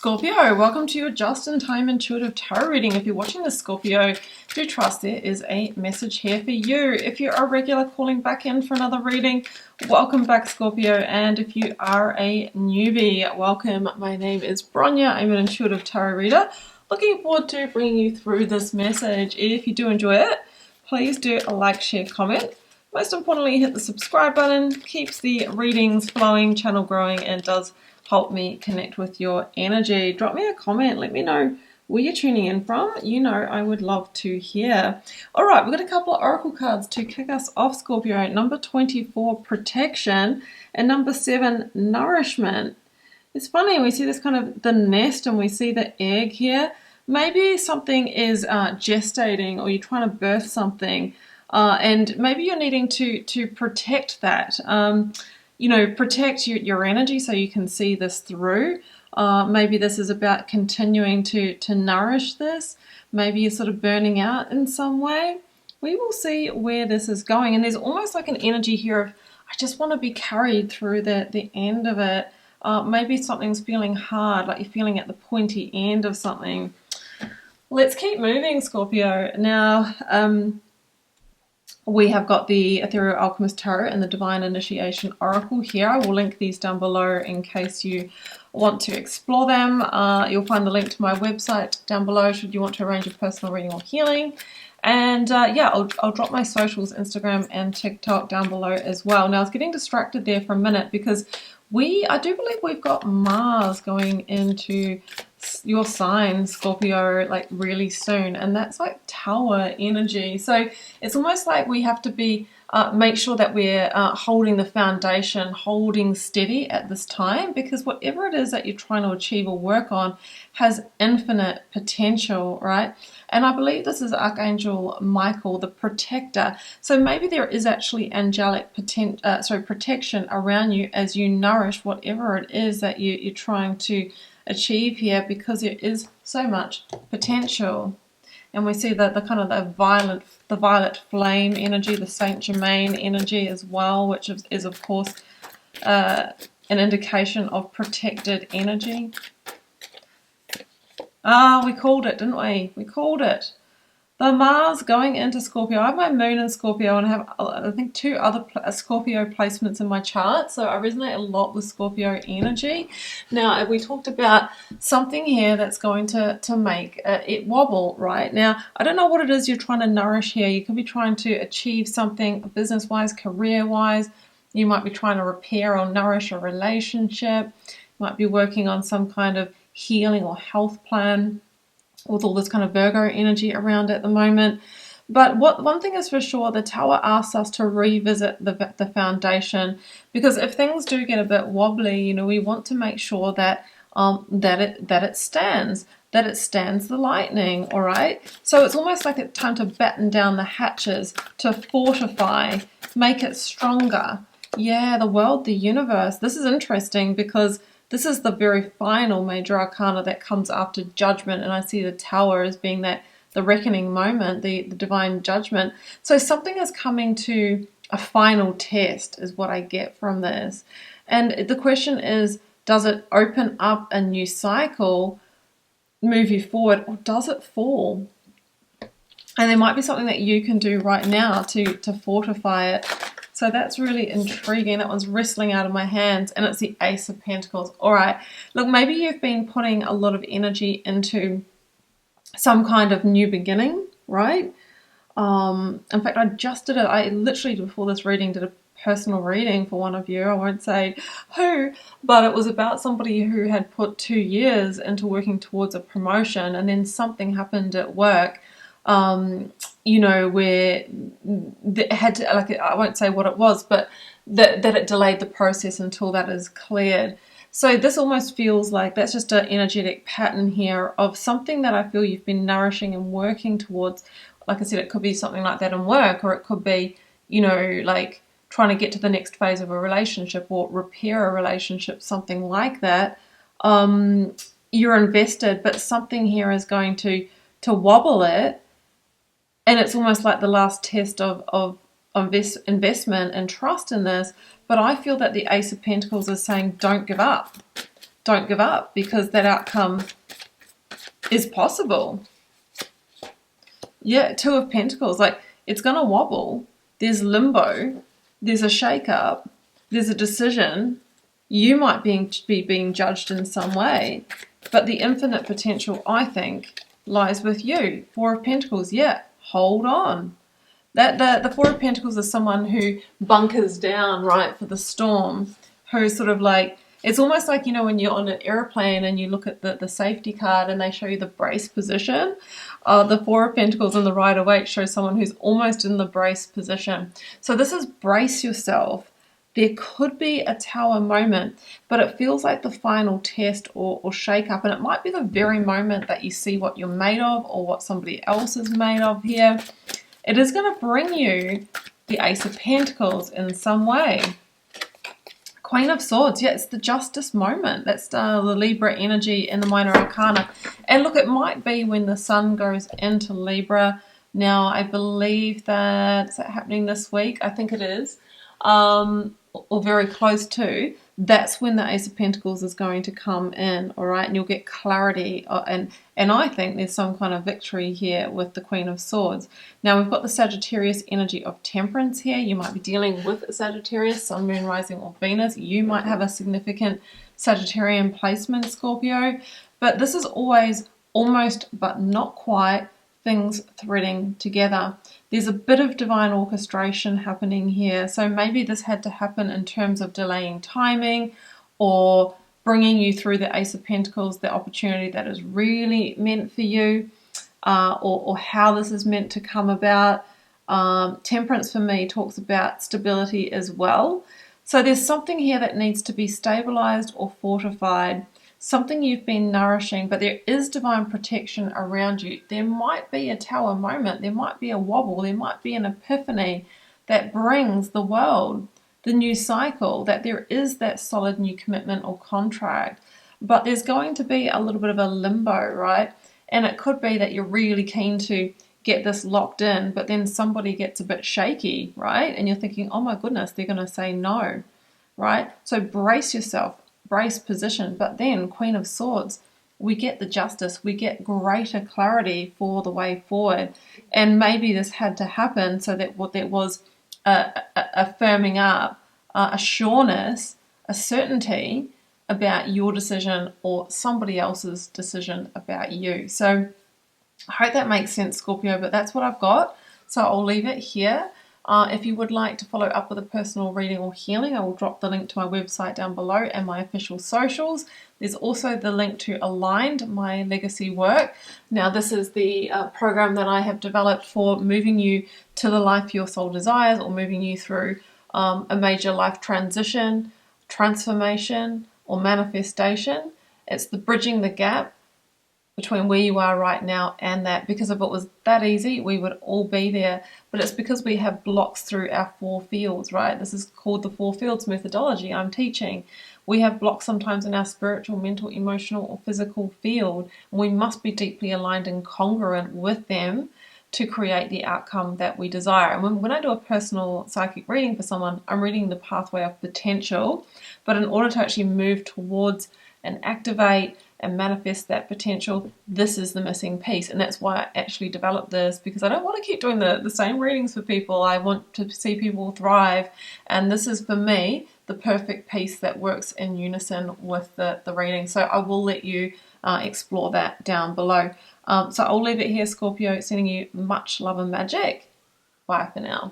Scorpio, welcome to your just-in-time intuitive tarot reading. If you're watching this, Scorpio, do trust there is a message here for you. If you're a regular calling back in for another reading, welcome back, Scorpio. And if you are a newbie, welcome. My name is BRONYA. I'm an intuitive tarot reader. Looking forward to bringing you through this message. If you do enjoy it, please do a like, share, comment. Most importantly, hit the subscribe button. Keeps the readings flowing, channel growing, and does help me connect with your energy. Drop me a comment. Let me know where you're tuning in from. You know I would love to hear. All right, we've got a couple of oracle cards to kick us off, Scorpio. Number 24, protection, and number 7, nourishment. It's funny, we see this kind of the nest and we see the egg here. Maybe something is gestating, or you're trying to birth something, and maybe you're needing to protect that. You know, protect your energy so you can see this through. Maybe this is about continuing to nourish this. Maybe you're sort of burning out in some way. We will see where this is going. And there's almost like an energy here of, I just want to be carried through the end of it. Maybe something's feeling hard, like you're feeling at the pointy end of something. Let's keep moving, Scorpio. Now, we have got the Ethereal Alchemist Tarot and the Divine Initiation Oracle here. I will link these down below in case you want to explore them. You'll find the link to my website down below should you want to arrange a personal reading or healing. And yeah, I'll drop my socials, Instagram and TikTok down below as well. Now, I was getting distracted there for a minute because I do believe we've got Mars going into your sign, Scorpio, like really soon, and that's like tower energy. So it's almost like we have to be make sure that we're holding the foundation, holding steady at this time, because whatever it is that you're trying to achieve or work on has infinite potential, right? And I believe this is Archangel Michael, the protector. So maybe there is actually angelic protection around you as you nourish whatever it is that you're trying to achieve here, because there is so much potential. And we see that the kind of the violet flame energy, the Saint Germain energy as well, which is of course an indication of protected energy. We called it, didn't we? We called it. The Mars going into Scorpio. I have my moon in Scorpio and I have, I think, 2 other Scorpio placements in my chart. So I resonate a lot with Scorpio energy. Now, we talked about something here that's going to make it wobble, right? Now, I don't know what it is you're trying to nourish here. You could be trying to achieve something business-wise, career-wise. You might be trying to repair or nourish a relationship. You might be working on some kind of healing or health plan, with all this kind of Virgo energy around at the moment. But one thing is for sure, the Tower asks us to revisit the foundation, because if things do get a bit wobbly, you know, we want to make sure that it stands the lightning, all right? So it's almost like it's time to batten down the hatches, to fortify, make it stronger. Yeah, the world, the universe. This is interesting because this is the very final major arcana that comes after judgment, and I see the Tower as being the reckoning moment, the divine judgment. So something is coming to a final test is what I get from this. And the question is, does it open up a new cycle, move you forward, or does it fall? And there might be something that you can do right now to fortify it. So that's really intriguing. That one's wrestling out of my hands, and it's the Ace of Pentacles. All right, look, maybe you've been putting a lot of energy into some kind of new beginning, right? In fact, I just did it. I literally, before this reading, did a personal reading for one of you. I won't say who, but it was about somebody who had put 2 years into working towards a promotion, and then something happened at work. You know, where it had to, like, I won't say what it was, but that it delayed the process until that is cleared. So this almost feels like that's just an energetic pattern here of something that I feel you've been nourishing and working towards. Like I said, it could be something like that in work, or it could be, you know, like trying to get to the next phase of a relationship or repair a relationship, something like that. You're invested, but something here is going to wobble it. And it's almost like the last test of investment and trust in this. But I feel that the Ace of Pentacles is saying, don't give up. don't give up, because that outcome is possible. Yeah, Two of Pentacles, like, it's going to wobble. There's limbo. There's a shake-up. There's a decision. You might be being judged in some way, but the infinite potential, I think, lies with you. Four of Pentacles, yeah, hold on. The Four of Pentacles is someone who bunkers down, right, for the storm, who's sort of like, it's almost like, you know, when you're on an airplane and you look at the safety card and they show you the brace position. The Four of Pentacles in the Rider-Waite shows someone who's almost in the brace position. So this is brace yourself. There could be a Tower moment, but it feels like the final test or shake-up, and it might be the very moment that you see what you're made of or what somebody else is made of here. It is going to bring you the Ace of Pentacles in some way. Queen of Swords, yeah, it's the justice moment. That's the Libra energy in the Minor Arcana. And look, it might be when the sun goes into Libra. Now, I believe that's happening this week. I think it is. Or very close to. That's when the Ace of Pentacles is going to come in, all right? And you'll get clarity. And I think there's some kind of victory here with the Queen of Swords. Now, we've got the Sagittarius energy of Temperance here. You might be dealing with Sagittarius, Sun, Moon, Rising, or Venus. You might have a significant Sagittarian placement, Scorpio. But this is always almost, but not quite, things threading together. There's a bit of divine orchestration happening here. So maybe this had to happen in terms of delaying timing or bringing you through the Ace of Pentacles, the opportunity that is really meant for you, or how this is meant to come about. Temperance for me talks about stability as well. So there's something here that needs to be stabilized or fortified. Something you've been nourishing, but there is divine protection around you. There might be a Tower moment, there might be a wobble, there might be an epiphany that brings the world, the new cycle, that there is that solid new commitment or contract. But there's going to be a little bit of a limbo, right? And it could be that you're really keen to get this locked in, but then somebody gets a bit shaky, right? And you're thinking, oh my goodness, they're going to say no, right? So brace yourself. Brace position. But then Queen of Swords, we get the justice, we get greater clarity for the way forward. And maybe this had to happen so that there was a firming up, a sureness, a certainty about your decision or somebody else's decision about you. So I hope that makes sense, Scorpio, but that's what I've got. So I'll leave it here. If you would like to follow up with a personal reading or healing, I will drop the link to my website down below and my official socials. There's also the link to Aligned, my legacy work. Now, this is the program that I have developed for moving you to the life your soul desires, or moving you through a major life transition, transformation, or manifestation. It's the bridging the gap between where you are right now and that, because if it was that easy, we would all be there. But it's because we have blocks through our four fields, right? This is called the four fields methodology I'm teaching. We have blocks sometimes in our spiritual, mental, emotional, or physical field. And we must be deeply aligned and congruent with them to create the outcome that we desire. And when I do a personal psychic reading for someone, I'm reading the pathway of potential. But in order to actually move towards and activate and manifest that potential, this is the missing piece. And that's why I actually developed this, because I don't want to keep doing the same readings for people. I want to see people thrive. And this is, for me, the perfect piece that works in unison with the reading. So I will let you explore that down below. So I'll leave it here, Scorpio, sending you much love and magic. Bye for now.